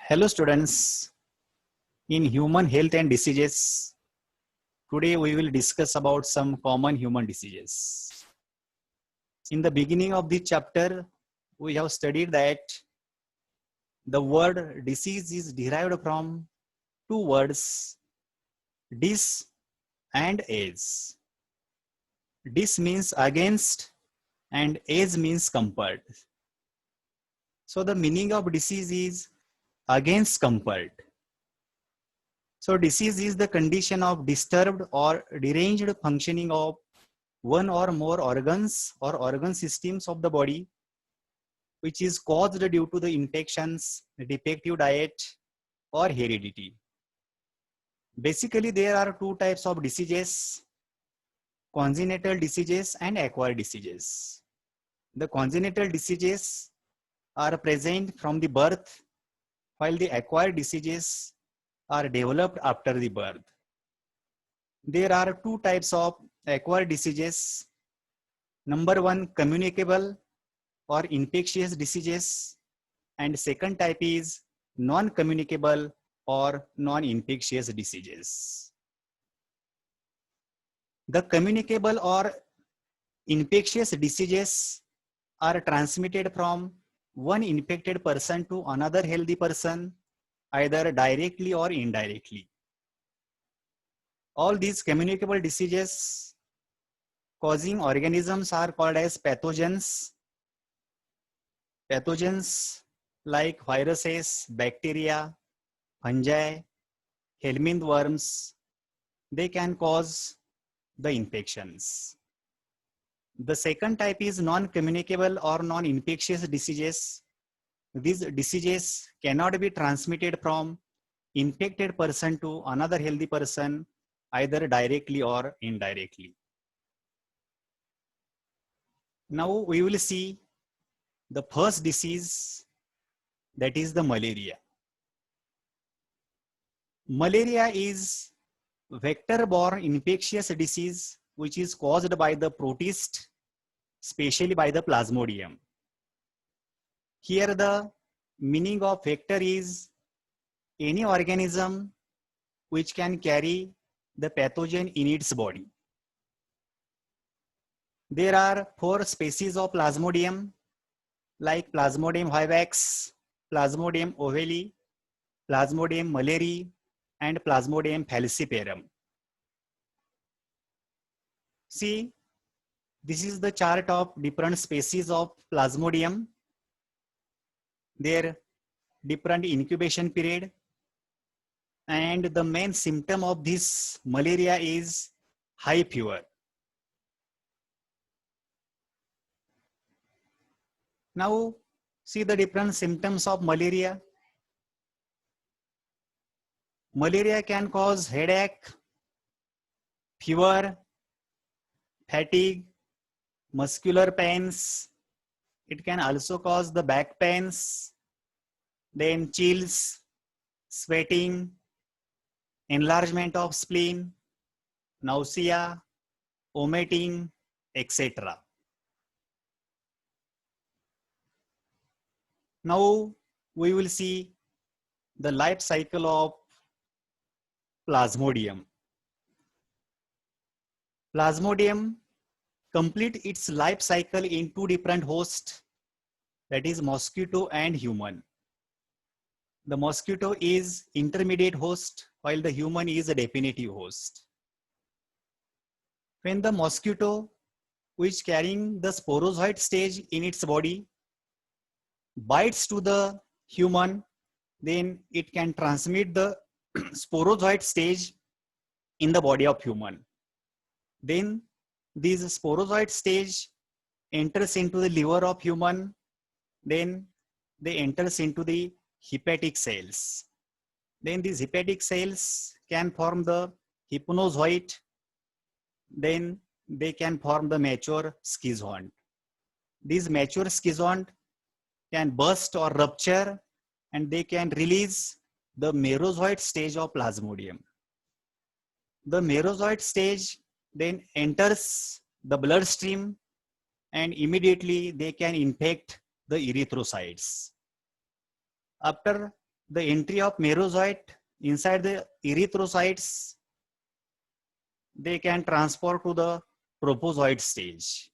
Hello students, in human health and diseases, today we will discuss about some common human diseases. In the beginning of this chapter, we have studied that the word disease is derived from two words, dis and age. Dis means against and age means compared. So the meaning of disease is against compared. So disease is the condition of disturbed or deranged functioning of one or more organs or organ systems of the body, which is caused due to the infections, defective diet, or heredity. Basically, there are two types of diseases, congenital diseases and acquired diseases. The congenital diseases are present from the birth, while the acquired diseases are developed after the birth. There are two types of acquired diseases. Number one, communicable or infectious diseases, and second type is non-communicable or non-infectious diseases. The communicable or infectious diseases are transmitted from one infected person to another healthy person, either directly or indirectly. All these communicable diseases causing organisms are called as pathogens. Pathogens like viruses, bacteria, fungi, helminth worms, they can cause the infections. The second type is non-communicable or non-infectious diseases. These diseases cannot be transmitted from infected person to another healthy person, either directly or indirectly. Now we will see the first disease, that is the malaria. Malaria is vector-borne infectious disease which is caused by the protist, especially by the Plasmodium. Here the meaning of vector is any organism which can carry the pathogen in its body. There are 4 species of Plasmodium like Plasmodium vivax, Plasmodium ovale, Plasmodium malariae, and Plasmodium falciparum. See, this is the chart of different species of Plasmodium, their different incubation period, and the main symptom of this malaria is high fever. Now, see the different symptoms of malaria. Malaria can cause headache, fever, fatigue, muscular pains. It can also cause the back pains, then chills, sweating, enlargement of spleen, nausea, vomiting, etc. Now we will see the life cycle of Plasmodium. Plasmodium complete its life cycle in 2 different hosts, that is mosquito and human. The mosquito is intermediate host while the human is a definitive host. When the mosquito, which carrying the sporozoite stage in its body, bites to the human, then it can transmit the sporozoite stage in the body of human. Then this sporozoite stage enters into the liver of human, then they enters into the hepatic cells. Then these hepatic cells can form the hypnozoite, then they can form the mature schizont. These mature schizont can burst or rupture and they can release the merozoite stage of Plasmodium. The merozoite stage then enters the bloodstream and immediately they can infect the erythrocytes. After the entry of merozoite inside the erythrocytes, they can transfer to the propozoid stage.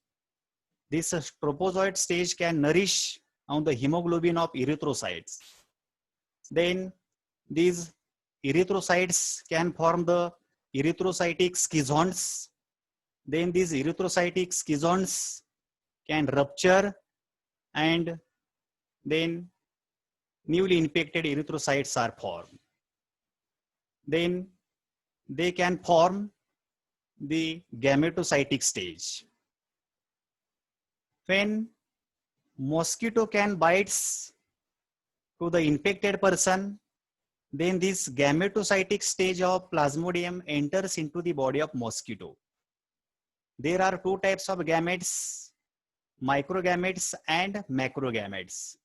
This propozoid stage can nourish on the hemoglobin of erythrocytes. Then these erythrocytes can form the erythrocytic schizons. Then these erythrocytic schizons can rupture, and then newly infected erythrocytes are formed. Then they can form the gametocytic stage. When mosquito can bites to the infected person, then this gametocytic stage of Plasmodium enters into the body of mosquito. There are two types of gametes, microgametes and macrogametes.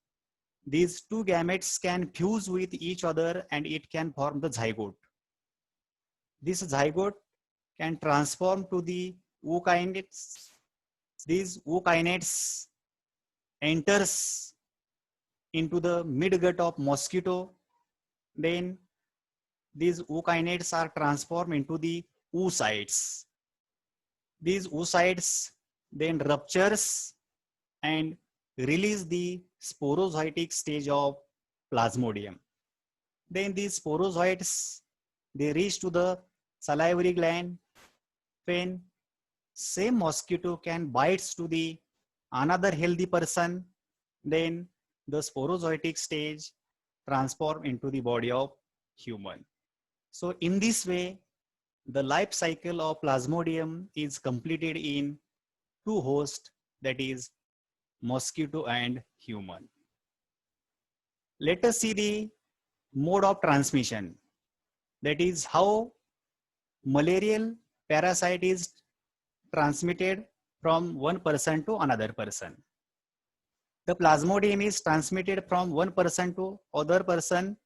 These two gametes can fuse with each other and it can form the zygote. This zygote can transform to the ookinetes. These ookinetes enters into the midgut of mosquito. Then these ookinetes are transformed into the oocytes. These oocytes then ruptures and release the sporozoitic stage of Plasmodium. Then these sporozoites, they reach to the salivary gland. When same mosquito can bites to the another healthy person, then the sporozoitic stage transform into the body of human. So in this way, the life cycle of Plasmodium is completed in two hosts, that is mosquito and human. Let us see the mode of transmission, that is how malarial parasite is transmitted from one person to another person. The Plasmodium is transmitted from one person to other person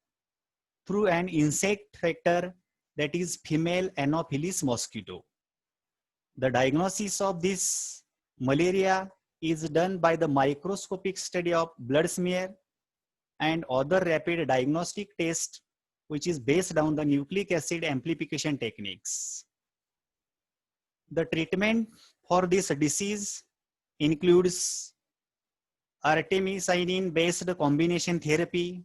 through an insect vector, that is female Anopheles mosquito. The diagnosis of this malaria is done by the microscopic study of blood smear and other rapid diagnostic test, which is based on the nucleic acid amplification techniques. The treatment for this disease includes artemisinin-based combination therapy,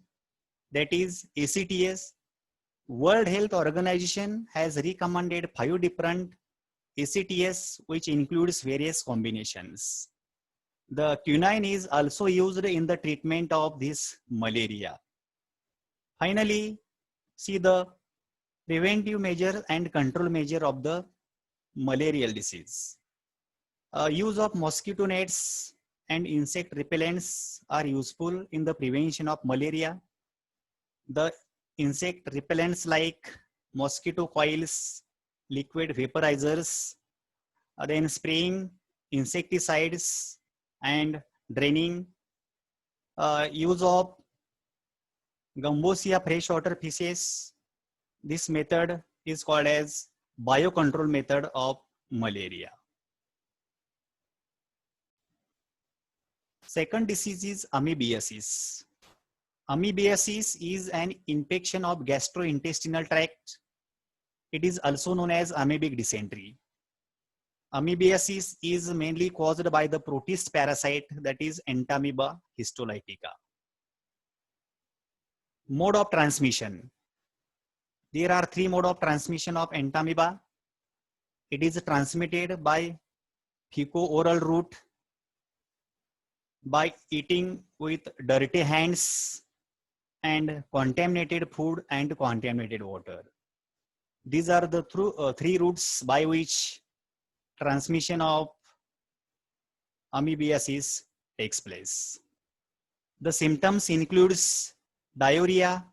that is ACTS. World Health Organization has recommended 5 different ACTS, which includes various combinations. The quinine is also used in the treatment of this malaria. Finally, see the preventive measure and control measure of the malarial disease. Use of mosquito nets and insect repellents are useful in the prevention of malaria. The insect repellents like mosquito coils, liquid vaporizers, then spraying insecticides and draining. Use of Gambosia freshwater fishes. This method is called as biocontrol method of malaria. Second disease is amoebiasis. Amoebiasis is an infection of gastrointestinal tract. It is also known as amoebic dysentery. Amoebiasis is mainly caused by the protist parasite, that is Entamoeba histolytica. Mode of transmission. There are 3 modes of transmission of Entamoeba. It is transmitted by fecal-oral route, by eating with dirty hands, and contaminated food and contaminated water. These are the 3 routes by which transmission of amoebiasis takes place. The symptoms includes diarrhea,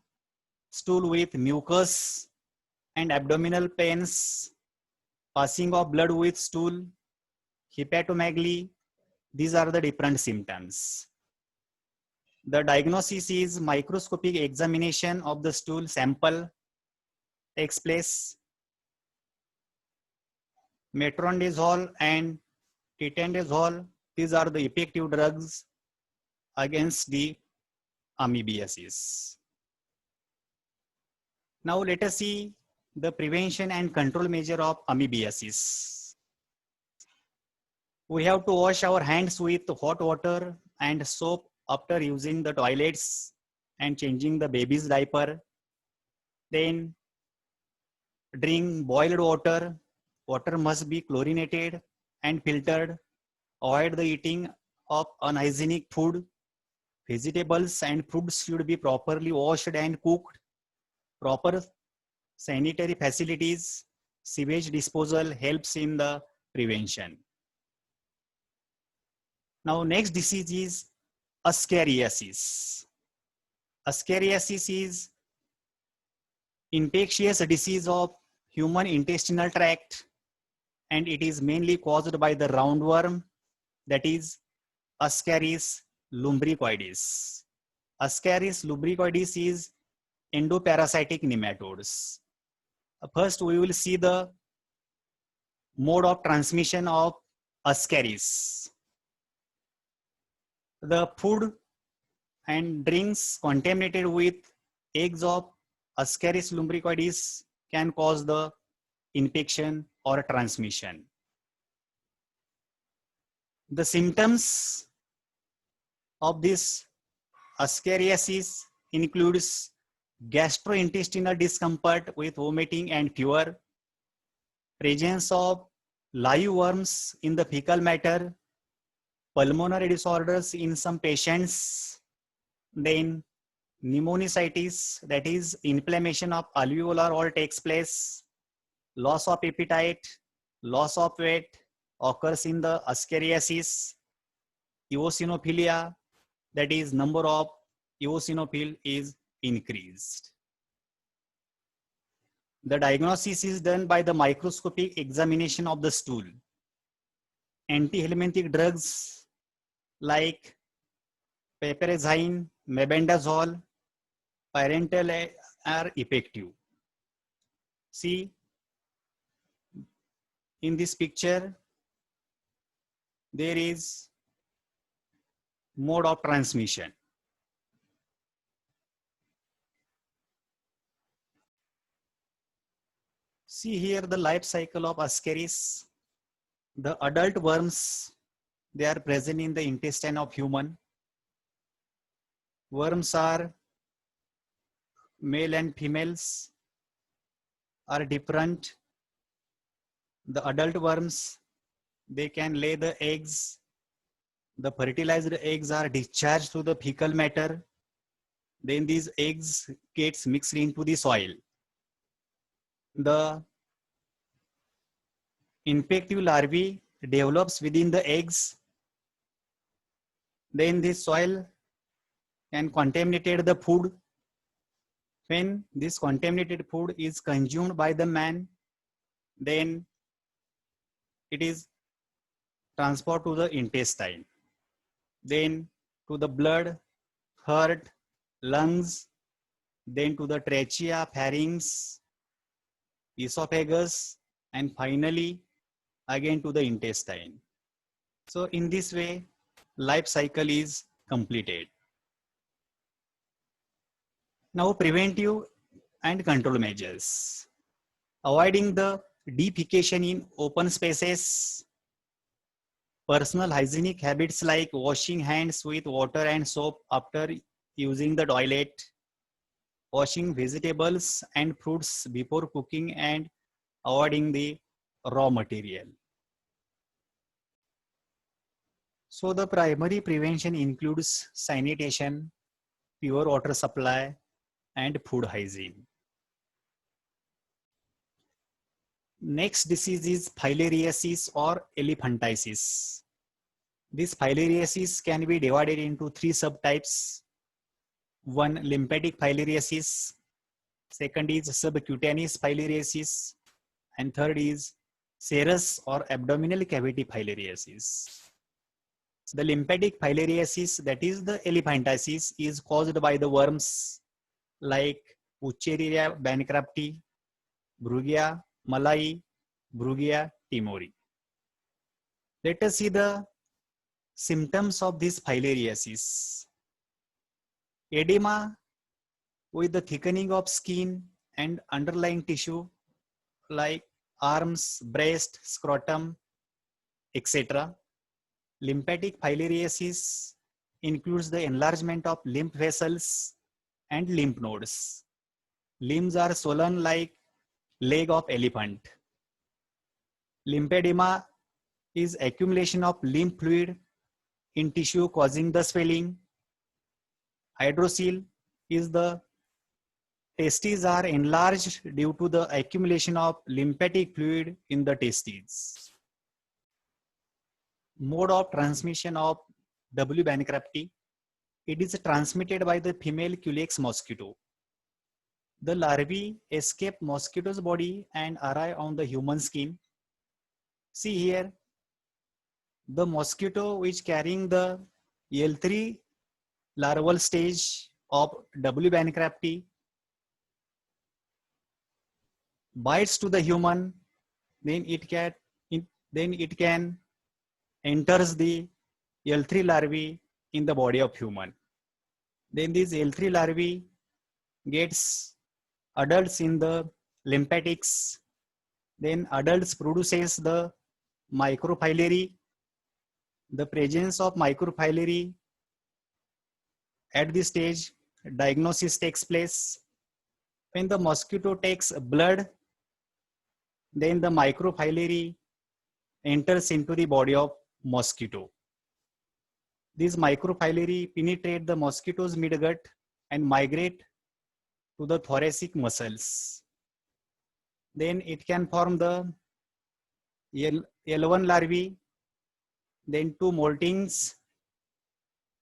stool with mucus and abdominal pains, passing of blood with stool, hepatomegaly. These are the different symptoms. The diagnosis is microscopic examination of the stool sample takes place. Metronidazole and tetandazole, these are the effective drugs against the amoebiasis. Now let us see the prevention and control measure of amoebiasis. We have to wash our hands with hot water and soap after using the toilets and changing the baby's diaper. Then drink boiled water. Water must be chlorinated and filtered. Avoid the eating of unhygienic food. Vegetables and fruits should be properly washed and cooked. Proper sanitary facilities, sewage disposal helps in the prevention. Now next disease is ascariasis. Ascariasis is infectious disease of human intestinal tract, and it is mainly caused by the roundworm, that is Ascaris lumbricoides. Ascaris lumbricoides is endoparasitic nematodes. First, we will see the mode of transmission of Ascaris. The food and drinks contaminated with eggs of Ascaris lumbricoides can cause the infection or transmission. The symptoms of this ascariasis includes gastrointestinal discomfort with vomiting and fever, presence of live worms in the fecal matter, pulmonary disorders in some patients, then pneumocystis, that is inflammation of alveolar wall takes place, loss of appetite, loss of weight occurs in the ascariasis, eosinophilia, that is number of eosinophil is increased. The diagnosis is done by the microscopic examination of the stool. Antihelminthic drugs like piperazine, mebendazole, pyrantel are effective. See, in this picture, there is mode of transmission. See here the life cycle of Ascaris. The adult worms, they are present in the intestine of human. Worms are male and females are different. The adult worms, they can lay the eggs. The fertilized eggs are discharged to the fecal matter. Then these eggs gets mixed into the soil. The infective larvae develops within the eggs. Then this soil can contaminate the food. When this contaminated food is consumed by the man, then it is transported to the intestine, then to the blood, heart, lungs, then to the trachea, pharynx, esophagus, and finally again to the intestine. So in this way, life cycle is completed. Now preventive and control measures. Avoiding the defecation in open spaces. Personal hygienic habits like washing hands with water and soap after using the toilet. Washing vegetables and fruits before cooking and avoiding the raw material. So the primary prevention includes sanitation, pure water supply, and food hygiene. Next disease is filariasis or elephantiasis. This filariasis can be divided into three subtypes. One, lymphatic filariasis. Second is subcutaneous filariasis. And third is serous or abdominal cavity filariasis. The lymphatic filariasis, that is the elephantiasis, is caused by the worms like Wuchereria bancrofti, Brugia malai, Brugia timori. Let us see the symptoms of this filariasis. Edema with the thickening of skin and underlying tissue like arms, breast, scrotum, etc. Lymphatic filariasis includes the enlargement of lymph vessels and lymph nodes. Limbs are swollen like leg of elephant. Lymphedema is accumulation of lymph fluid in tissue causing the swelling. Hydrocele is the testes are enlarged due to the accumulation of lymphatic fluid in the testes. Mode of transmission of W. bankrupti. It is transmitted by the female Culex mosquito. The larvae escape mosquito's body and arrive on the human skin. See here, the mosquito which carrying the L3 larval stage of W. bankrupti bites to the human, then it can enters the L3 larvae in the body of human. Then these L3 larvae gets adults in the lymphatics. Then adults produces the microfilary. The presence of microfilary at this stage, diagnosis takes place. When the mosquito takes blood, then the microfilary enters into the body of mosquito. These microfilary penetrate the mosquito's midgut and migrate to the thoracic muscles. Then it can form the L1 larvae. Then two moltings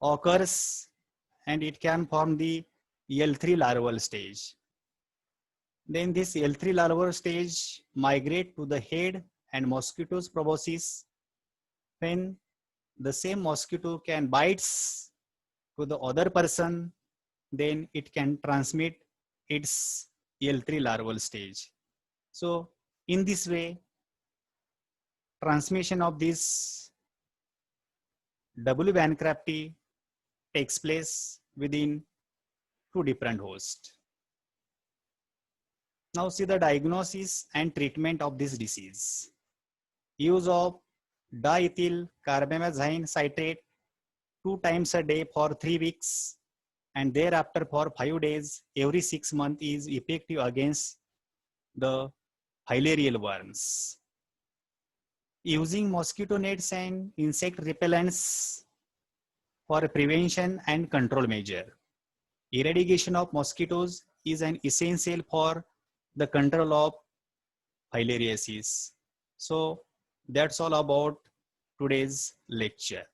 occurs and it can form the L3 larval stage. Then this L3 larval stage migrate to the head and mosquito's proboscis. When the same mosquito can bites to the other person, then it can transmit its L3 larval stage. So in this way, transmission of this W. bankrupti takes place within two different hosts. Now see the diagnosis and treatment of this disease. Use of diethyl carbamazine citrate 2 times a day for 3 weeks and thereafter for 5 days every 6 months is effective against the filarial worms. Using mosquito nets and insect repellents for prevention and control measure. Eradication of mosquitoes is an essential for the control of filariasis. So that's all about today's lecture.